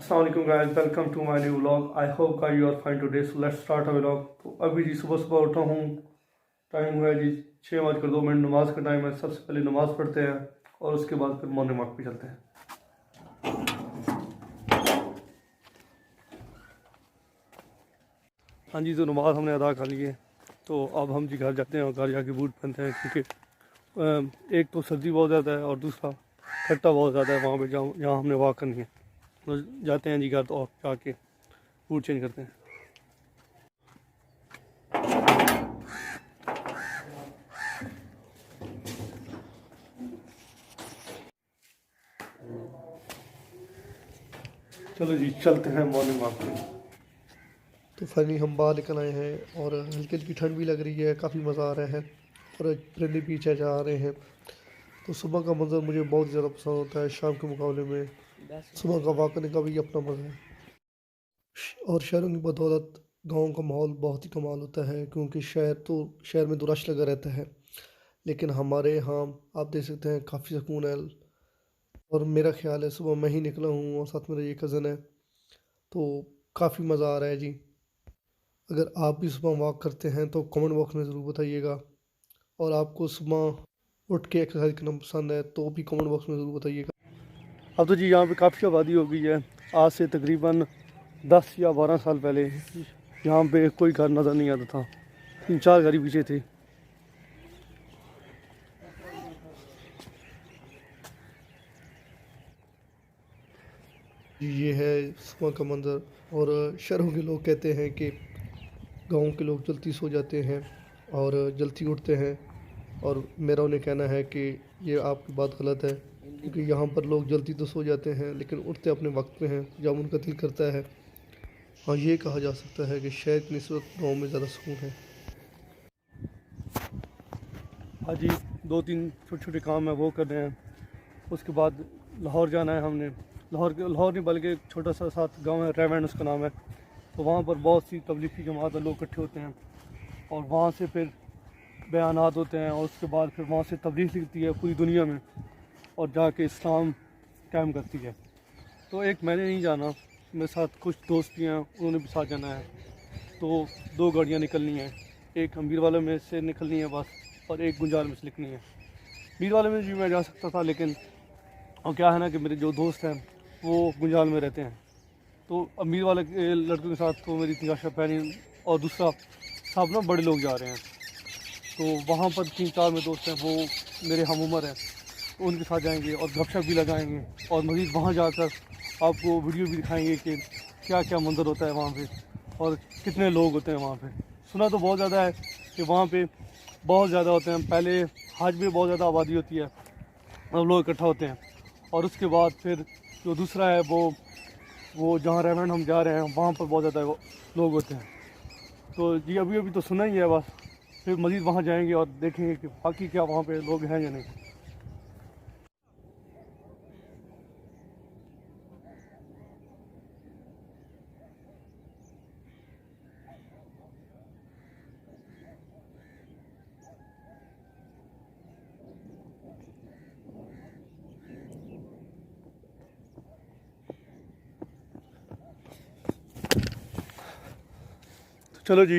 Assalamualaikum guys, welcome to my new vlog. I hope guys you are fine today. So let's start a vlog. तो अभी जी सुबह सुबह उठा हूँ, time हुआ है जी 6:02, नमाज का टाइम है। सबसे पहले नमाज पढ़ते हैं और उसके बाद फिर मॉर्निंग वॉक पे चलते हैं। हाँ जी, तो नमाज हमने अदा कर ली है, तो अब हम जी घर जाते हैं और घर जाके बूट पहनते हैं, क्योंकि एक तो सर्दी बहुत ज़्यादा है और दूसरा खट्टा बहुत ज़्यादा है वहाँ पे जहाँ हमने वॉक करनी है। तो जाते हैं जी घर, तो और जाके बूट चेंज करते हैं। चलो जी चलते हैं मॉर्निंग वॉक पे। तो फाइनली हम बाहर निकल आए हैं और हल्की हल्की ठंड भी लग रही है, काफ़ी मज़ा आ रहा है और परिंदे पीछे जा रहे हैं। तो सुबह का मंजर मुझे बहुत ज़्यादा पसंद होता है शाम के मुकाबले में। सुबह का वॉक करने का भी अपना मज़ा है। और शहरों की बदौलत गाँव का माहौल बहुत ही कमाल होता है, क्योंकि शहर में तो रश लगा रहता है, लेकिन हमारे यहाँ आप देख सकते हैं काफ़ी सुकून है। और मेरा ख्याल है सुबह मैं ही निकला हूँ और साथ मेरा ये कज़न है, तो काफ़ी मज़ा आ रहा है जी। अगर आप भी सुबह वॉक करते हैं तो कमेंट बॉक्स में ज़रूर बताइएगा, और आपको सुबह उठ के एक्सरसाइज करना पसंद है तो भी कमेंट बॉक्स में ज़रूर बताइएगा। अब तो जी यहाँ पे काफ़ी आबादी हो गई है। आज से तकरीबन 10 या 12 साल पहले यहाँ पे कोई घर नज़र नहीं आता था, 3-4 घर ही पीछे थे। ये है सुबह का मंज़र। और शहरों के लोग कहते हैं कि गांव के लोग जल्दी सो जाते हैं और जल्दी उठते हैं, और मेरा उन्हें कहना है कि ये आपकी बात गलत है, क्योंकि यहाँ पर लोग जल्दी तो सो जाते हैं लेकिन उठते अपने वक्त पे हैं जब उनका दिल करता है। हाँ, ये कहा जा सकता है कि शहर की निस्बत गाँव में ज़्यादा सुकून है। हाँ जी, 2-3 छोटे छोटे काम है वो कर रहे हैं। उसके बाद लाहौर जाना है हमने। लाहौर नहीं बल्कि एक छोटा सा साथ गांव है, रेवैन उसका नाम है। तो वहाँ पर बहुत सी तबलीग की जमात लोग इकट्ठे होते हैं और वहाँ से फिर बयानात होते हैं, और उसके बाद फिर वहाँ से तबलीग लिखती है पूरी दुनिया में और जाके इस्लाम कायम करती है। तो एक मैंने नहीं जाना, मेरे साथ कुछ दोस्त भी हैं, उन्होंने भी साथ जाना है। तो 2 गाड़ियाँ निकलनी हैं, एक अमीर वाले में से निकलनी है बस, और एक गुंजार में से निकलनी है। अमीर वाले में भी मैं जा सकता था, लेकिन और क्या है ना कि मेरे जो दोस्त हैं वो गुंजाल में रहते हैं, तो अमीर वाले के लड़कों के साथ तो मेरी इतनी आशा पहनी। और दूसरा सब ना बड़े लोग जा रहे हैं, तो वहाँ पर 3-4 में दोस्त हैं वो मेरे हम उम्र हैं, तो उनके साथ जाएंगे और गपशप भी लगाएंगे, और मज़ीद वहाँ जाकर आपको वीडियो भी दिखाएंगे कि क्या क्या मंजर होता है वहाँ पे और कितने लोग होते हैं वहाँ पे। सुना तो बहुत ज़्यादा है कि वहाँ पे बहुत ज़्यादा होते हैं, पहले हज में बहुत ज़्यादा आबादी होती है, अब लोग इकट्ठा होते हैं। और उसके बाद फिर जो दूसरा है वो जहाँ रेवैन हम जा रहे हैं वहाँ पर बहुत ज़्यादा लोग होते हैं। तो जी अभी अभी तो सुना ही है बस, फिर मज़ीद वहाँ जाएंगे और देखेंगे कि बाकी क्या वहाँ पे लोग हैं या नहीं। तो चलो जी,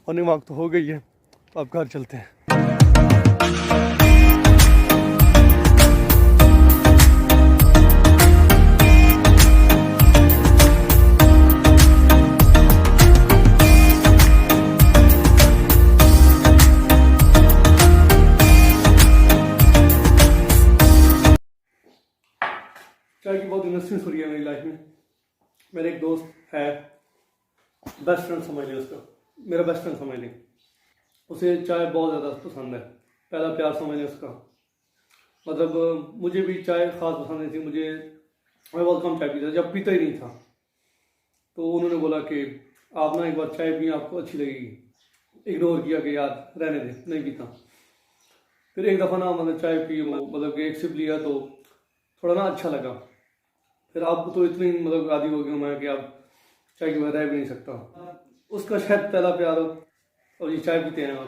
मॉर्निंग वॉक तो हो गई है, तो अब घर चलते हैं। चाय की बहुत इन्वेस्टमेंट हो रही है मेरी लाइफ में। मेरा एक दोस्त है, बेस्ट फ्रेंड समझ लें उसका, मेरा बेस्ट फ्रेंड समझ लें। उसे चाय बहुत ज़्यादा पसंद है, पहला प्यार समझ लें उसका। मतलब मुझे भी चाय ख़ास पसंद नहीं थी, मैं बहुत कम चाय पीता था, जब पीता ही नहीं था। तो उन्होंने बोला कि आप ना एक बार चाय पिए, आपको अच्छी लगेगी। इग्नोर किया कि यार रहने दे, नहीं पीता। फिर एक दफ़ा ना मतलब चाय पी, मतलब कि एक सिप लिया तो थोड़ा ना अच्छा लगा। फिर अब तो इतनी मतलब आदी हो गया मैं कि अब चाय के बगैर रह भी नहीं सकता। उसका शायद पहला प्यार हो, और ये चाय पीते हैं और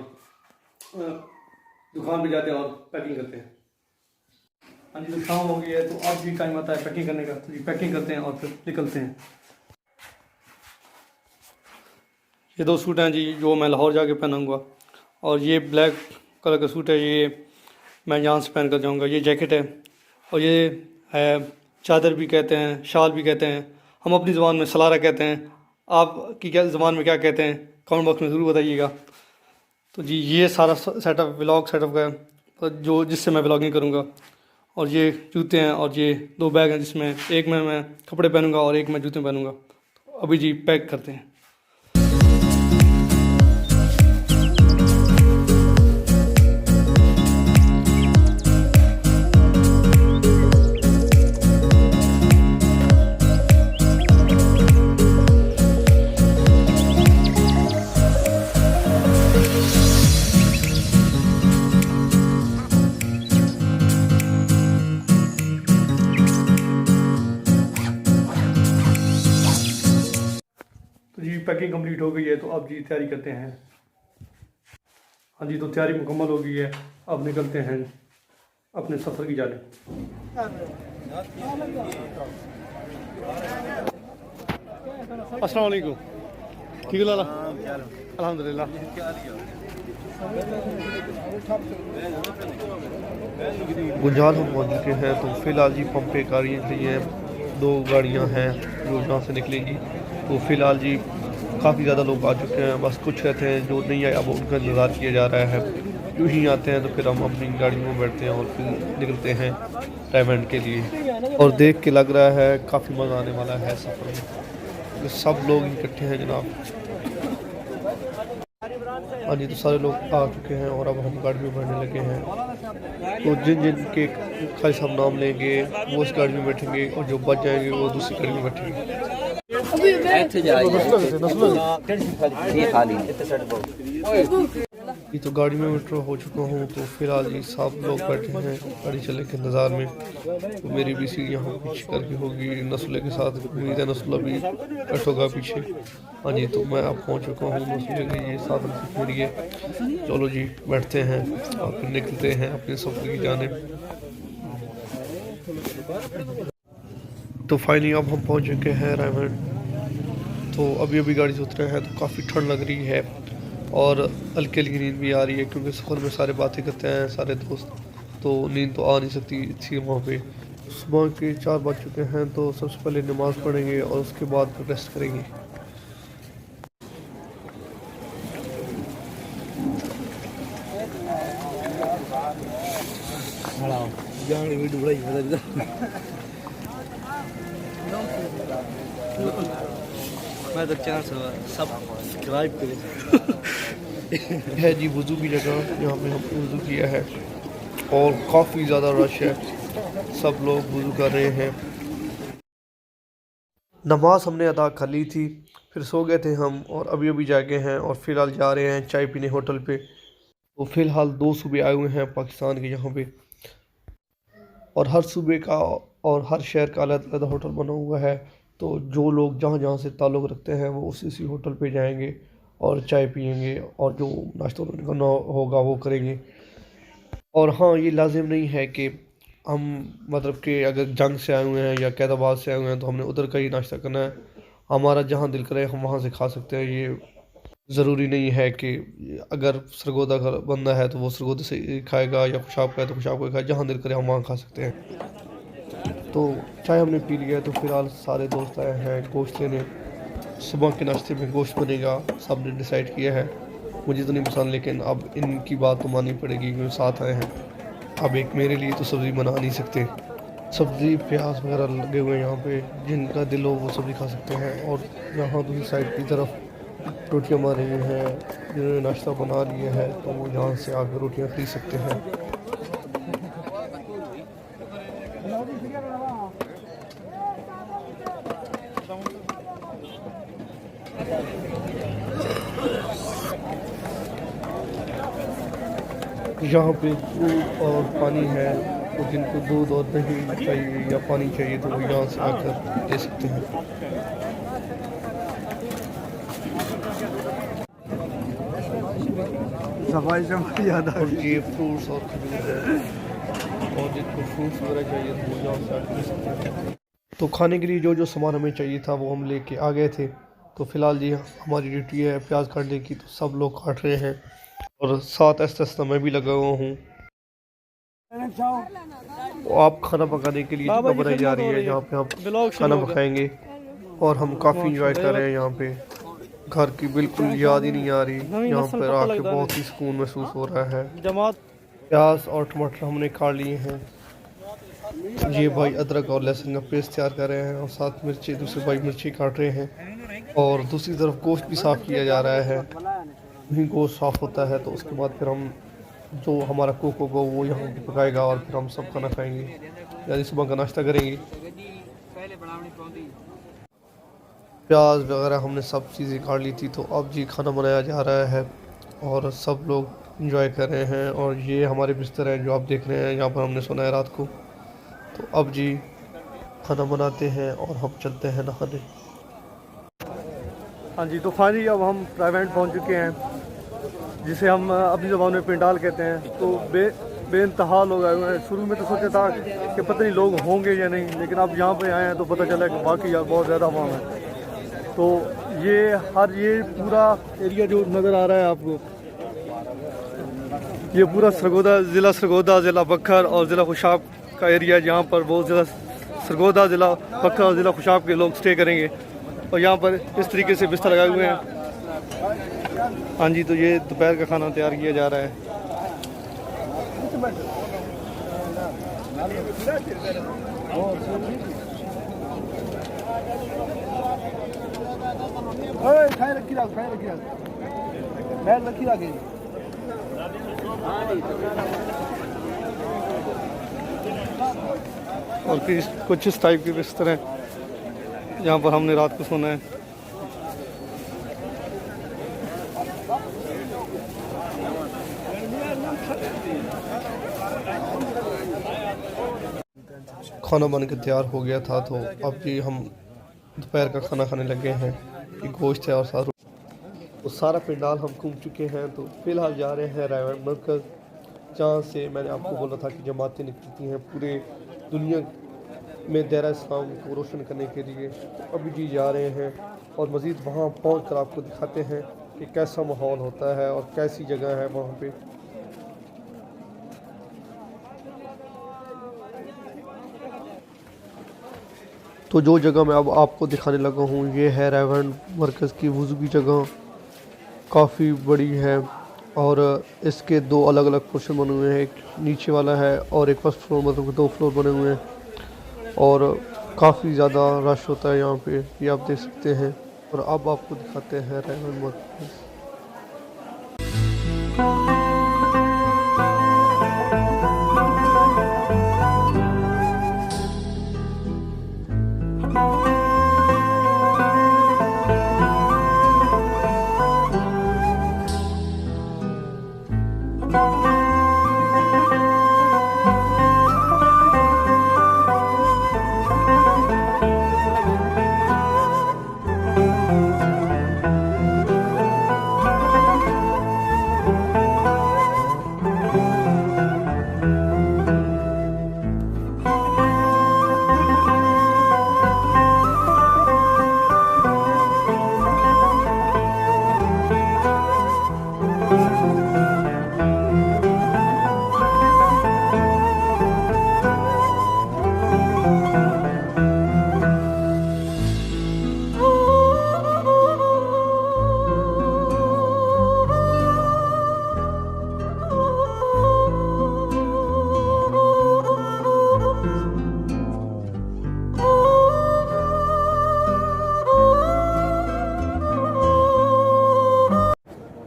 दुकान पे जाते हैं और पैकिंग करते हैं। हाँ जी, तो शाम हो गई है तो अब भी टाइम आता है पैकिंग करने का, तो जी पैकिंग करते हैं और फिर निकलते हैं। ये 2 सूट हैं जी जो मैं लाहौर जाके पहनूंगा, और ये ब्लैक कलर का सूट है, ये मैं यहाँ से पहन कर जाऊँगा। ये जैकेट है, और ये है चादर भी कहते हैं, शाल भी कहते हैं, हम अपनी ज़ुबान में सलारा कहते हैं। आपकी क्या ज़ुबान में क्या कहते हैं कमेंट बॉक्स में ज़रूर बताइएगा। तो जी ये सारा सेटअप व्लॉग सेटअप का है, जो जिससे मैं व्लॉगिंग करूँगा। और ये जूते हैं, और ये 2 बैग हैं जिसमें एक में मैं कपड़े पहनूंगा और एक में जूते पहनूंगा। तो अभी जी पैक करते हैं। तो जी पैकिंग कंप्लीट हो गई है, तो अब जी तैयारी करते हैं। हाँ जी, तो तैयारी मुकम्मल हो गई है, अब निकलते हैं अपने सफ़र की जाने। अस्सलाम वालेकुम, ठीक है लाला, अल्हम्दुलिल्लाह। गुंजाल हम पहुँच चुके हैं। तो फिलहाल जी पंप पे गाड़ियाँ खड़ी हैं, 2 गाड़ियाँ हैं जो यहाँ से निकलेंगी। तो फिलहाल जी काफ़ी ज़्यादा लोग आ चुके हैं, बस कुछ रहते हैं जो नहीं आए, अब उनका इंतज़ार किया जा रहा है। जो ही आते हैं तो फिर हम अपनी गाड़ी में बैठते हैं और फिर निकलते हैं टाइमैंड के लिए। और देख के लग रहा है काफ़ी मज़ा आने वाला है सफ़र में, सब लोग इकट्ठे हैं जनाब। हाँ जी, तो सारे लोग आ चुके हैं और अब हम गाड़ी में बैठने लगे हैं। तो जिन जिन के खाली हम नाम लेंगे वो इस गाड़ी में बैठेंगे, और जो बच जाएंगे वो दूसरी गाड़ी में बैठेंगे। ये तो गाड़ी में विड्रॉ हो चुका हूँ। तो फिलहाल जी सब लोग बैठे हैं गाड़ी चलने के इंतज़ार में। तो मेरी भी सीट यहाँ पीछे करके होगी नसुल्ले के साथ, उम्मीद है नसुल्ला भी बैठोगा पीछे। हाँ जी, तो मैं अब पहुँच चुका हूँ नसुल्ले के ये साथ मेरी है। चलो जी बैठते हैं और फिर निकलते हैं अपने सफ़र की जानिब। तो फाइनली अब हम पहुँच चुके हैं रायमंड। तो अभी अभी गाड़ी से उतरे हैं, तो काफ़ी ठंड लग रही है और हल्की हल्की नींद भी आ रही है, क्योंकि सफ़र में सारे बातें करते हैं सारे दोस्त, तो नींद तो आ नहीं सकती थी वहाँ पे। सुबह के 4 बज चुके हैं, तो सबसे पहले नमाज़ पढ़ेंगे और उसके बाद फिर रेस्ट करेंगे। मैं तो 400 सब्सक्राइब है जी वज़ू की जगह, यहाँ पे हमने वज़ू किया है और काफ़ी ज़्यादा रश है, सब लोग वज़ू कर रहे हैं। नमाज हमने अदा कर ली थी, फिर सो गए थे हम और अभी अभी जागे हैं और फ़िलहाल जा रहे हैं चाय पीने होटल पे। तो फ़िलहाल 2 सूबे आए हुए हैं पाकिस्तान के यहाँ पे, और हर सूबे का और हर शहर का अलग अलग होटल बना हुआ है। तो जो लोग जहाँ जहाँ से ताल्लुक़ रखते हैं वो उसी होटल पे जाएंगे और चाय पियेंगे और जो नाश्ता करना होगा वो करेंगे। और हाँ, ये लाजिम नहीं है कि हम मतलब कि अगर जंग से आए हुए हैं या कैदाबाद से आए हुए हैं तो हमने उधर का ही नाश्ता करना है। हमारा जहाँ दिल करे हम वहाँ से खा सकते हैं। ये ज़रूरी नहीं है कि अगर सरगोदा का बंदा है तो वो सरगोदा से खाएगा, या खुशाब का है तो खुशाब का खाए, जहाँ दिल करे हम वहाँ खा सकते हैं। तो चाय हमने पी लिया है, तो फिलहाल सारे दोस्त आए हैं गोश्त लेने। सुबह के नाश्ते में गोश्त बनेगा, सब ने डिसाइड किया है। मुझे तो नहीं पसंद, लेकिन अब इनकी बात तो माननी पड़ेगी क्योंकि साथ आए हैं। अब एक मेरे लिए तो सब्ज़ी बना नहीं सकते, सब्ज़ी प्याज वगैरह लगे हुए हैं यहाँ पे, जिनका दिल हो वो सब्ज़ी खा सकते हैं। और यहाँ दूसरी साइड की तरफ रोटियाँ मार रही हैं, जिन्होंने नाश्ता बना लिया है तो वो यहाँ से आकर रोटियाँ खरीद सकते हैं। यहाँ पे दूध और पानी है, तो जिनको दूध और दही चाहिए या पानी चाहिए तो वो यहाँ से आकर ले सकते हैं। और ये फ्रूट्स और खजूर है। और जिनको फ्रूट्स वगैरह चाहिए तो वो यहाँ से आके ले सकते हैं। तो खाने के लिए जो जो सामान हमें चाहिए था वो हम लेके आ गए थे। तो फ़िलहाल जी हमारी ड्यूटी है प्याज काटने की, तो सब लोग काट रहे हैं और साथ ऐसा मैं भी लगा हुआ हूँ। तो आप खाना पकाने के लिए जगह बनाई जा रही है जहाँ पे हम खाना पकाएंगे और हम काफ़ी इंजॉय कर रहे हैं यहाँ पे। घर की बिल्कुल याद ही नहीं आ रही, यहाँ पर आके बहुत ही सुकून महसूस हो रहा है। प्याज और टमाटर हमने काट लिए हैं। ये भाई अदरक और लहसुन का पेस्ट तैयार कर रहे हैं और साथ मिर्ची, दूसरे भाई मिर्ची काट रहे हैं और दूसरी तरफ गोश्त भी साफ़ किया जा रहा है। वहीं गोश्त साफ़ होता है तो उसके बाद फिर हम जो हमारा कुक होगा वो यहाँ पे पकाएगा और फिर हम सब खाना खाएंगे, यानी सुबह का नाश्ता करेंगे। प्याज वगैरह हमने सब चीज़ें काट ली थी, तो अब जी खाना बनाया जा रहा है और सब लोग इंजॉय कर रहे हैं। और ये हमारे बिस्तर हैं जो आप देख रहे हैं, यहाँ पर हमने सोना है रात को। तो अब जी खाना बनाते हैं और हम चलते हैं नहाने। हाँ जी, तो फाइनली अब हम प्राइवेट पहुंच चुके हैं, जिसे हम अपनी ज़बान में पिंडाल कहते हैं। तो बेइंतहा लोग आए हुए हैं। शुरू में तो सोचा था कि पता नहीं लोग होंगे या नहीं, लेकिन अब यहाँ पे आए हैं तो पता चला कि बाकी यार बहुत ज़्यादा आवाम है। तो ये पूरा एरिया जो नज़र आ रहा है आपको, ये पूरा सरगोदा ज़िला बखर और ज़िला खुशाब का एरिया, जहाँ पर बहुत ज़्यादा सरगोदा ज़िला बखर और ज़िला खुशाब के लोग स्टे करेंगे। और यहाँ पर इस तरीके से बिस्तर लगाए हुए हैं। हाँ जी, तो ये दोपहर का खाना तैयार किया जा रहा है। और कुछ इस टाइप के बिस्तर हैं यहाँ पर हमने रात को सोना है। खाना बन के तैयार हो गया था, तो अब जी हम दोपहर का खाना खाने लगे हैं। कि गोश्त है और सारा तो सारा पंडाल हम घूम चुके हैं। तो फ़िलहाल जा रहे हैं रायगढ़ मरकज़, जहाँ से मैंने आपको बोला था कि जमातें निकलती हैं पूरे दुनिया में दायरा इस्लाम को रोशन करने के लिए। तो अभी जी जा रहे हैं और मज़ीद वहाँ पहुँच कर आपको दिखाते हैं कि कैसा माहौल होता है और कैसी जगह है वहाँ पे। तो जो जगह मैं अब आपको दिखाने लगा हूँ ये है रायगढ़ मरकज़ की वज़ू की जगह। काफ़ी बड़ी है और इसके दो अलग अलग पोर्शन बने हुए हैं, एक नीचे वाला है और एक फर्स्ट फ्लोर, मतलब 2 फ्लोर बने हुए हैं। और काफ़ी ज़्यादा रश होता है यहाँ पे, ये आप देख सकते हैं। और अब आपको दिखाते हैं रायगढ़ मरकज़।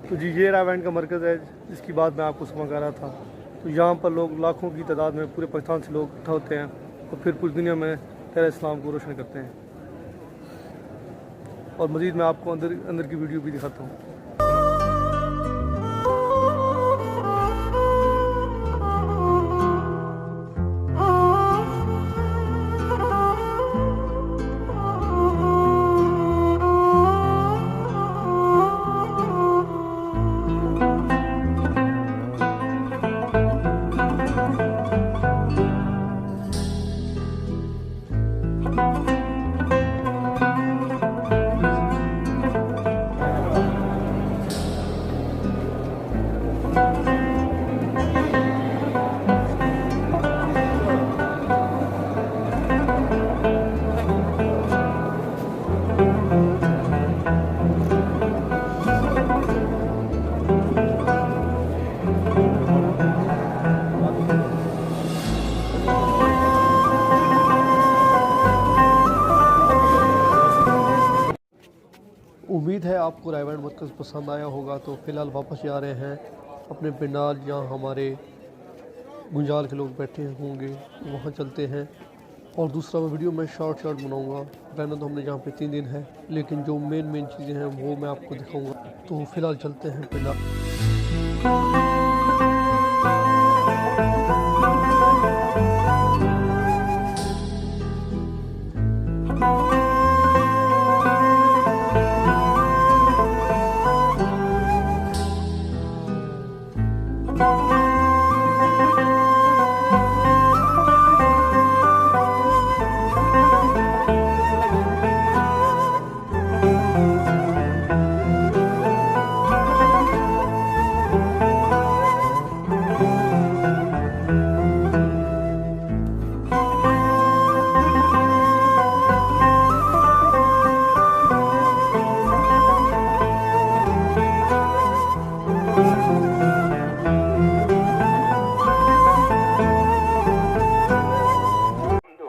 तो जी ये रायगढ़ का मरकज़ है जिसकी बात मैं आपको सुबह कर रहा था। तो यहाँ पर लोग लाखों की तादाद में पूरे पाकिस्तान से लोग इकट्ठा होते हैं और फिर पूरी दुनिया में तेरा इस्लाम को रोशन करते हैं। और मज़ीद मैं आपको अंदर की वीडियो भी दिखाता हूँ। उम्मीद है आपको रायवैन मरकज़ पसंद आया होगा। तो फ़िलहाल वापस जा रहे हैं अपने पिंडाल, जहाँ हमारे गुंजाल के लोग बैठे होंगे, वहाँ चलते हैं। और दूसरा मैं वीडियो में शॉर्ट बनाऊंगा। रहना तो हमने जहाँ पे 3 दिन है, लेकिन जो मेन चीज़ें हैं वो मैं आपको दिखाऊंगा। तो फ़िलहाल चलते हैं पिंडाल।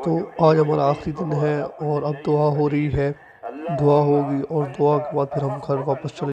तो आज हमारा आखिरी दिन है और अब दुआ हो रही है। दुआ होगी और दुआ के बाद फिर हम घर वापस चले।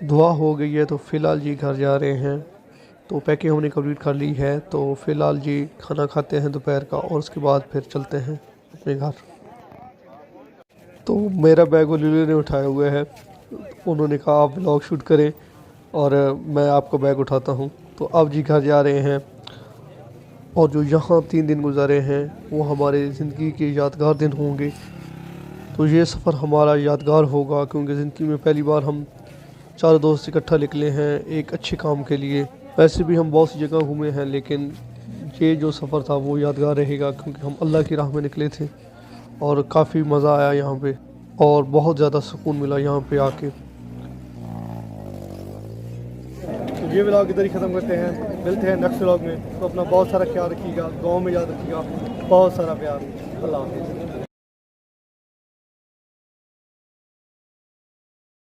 दुआ हो गई है तो फ़िलहाल जी घर जा रहे हैं। तो पैकिंग हमने कंप्लीट कर ली है। तो फ़िलहाल जी खाना खाते हैं दोपहर का और उसके बाद फिर चलते हैं अपने घर। तो मेरा बैग वो लीले ने उठाया हुआ है। उन्होंने कहा आप व्लॉग शूट करें और मैं आपका बैग उठाता हूँ। तो अब जी घर जा रहे हैं और जो यहाँ 3 दिन गुजारे हैं वो हमारे ज़िंदगी के यादगार दिन होंगे। तो ये सफ़र हमारा यादगार होगा, क्योंकि ज़िंदगी में पहली बार हम 4 दोस्त इकट्ठा निकले हैं एक अच्छे काम के लिए। वैसे भी हम बहुत सी जगह घूमे हैं, लेकिन ये जो सफ़र था वो यादगार रहेगा, क्योंकि हम अल्लाह की राह में निकले थे और काफ़ी मज़ा आया यहाँ पे और बहुत ज़्यादा सुकून मिला यहाँ पे आके। तो ये व्लॉग इधर ही ख़त्म करते हैं, मिलते हैं नेक्स्ट व्लॉग में। तो अपना बहुत सारा ख्याल रखिएगा, गाँव में याद रखिएगा, बहुत सारा प्यार। अल्लाह हाफ़िज़।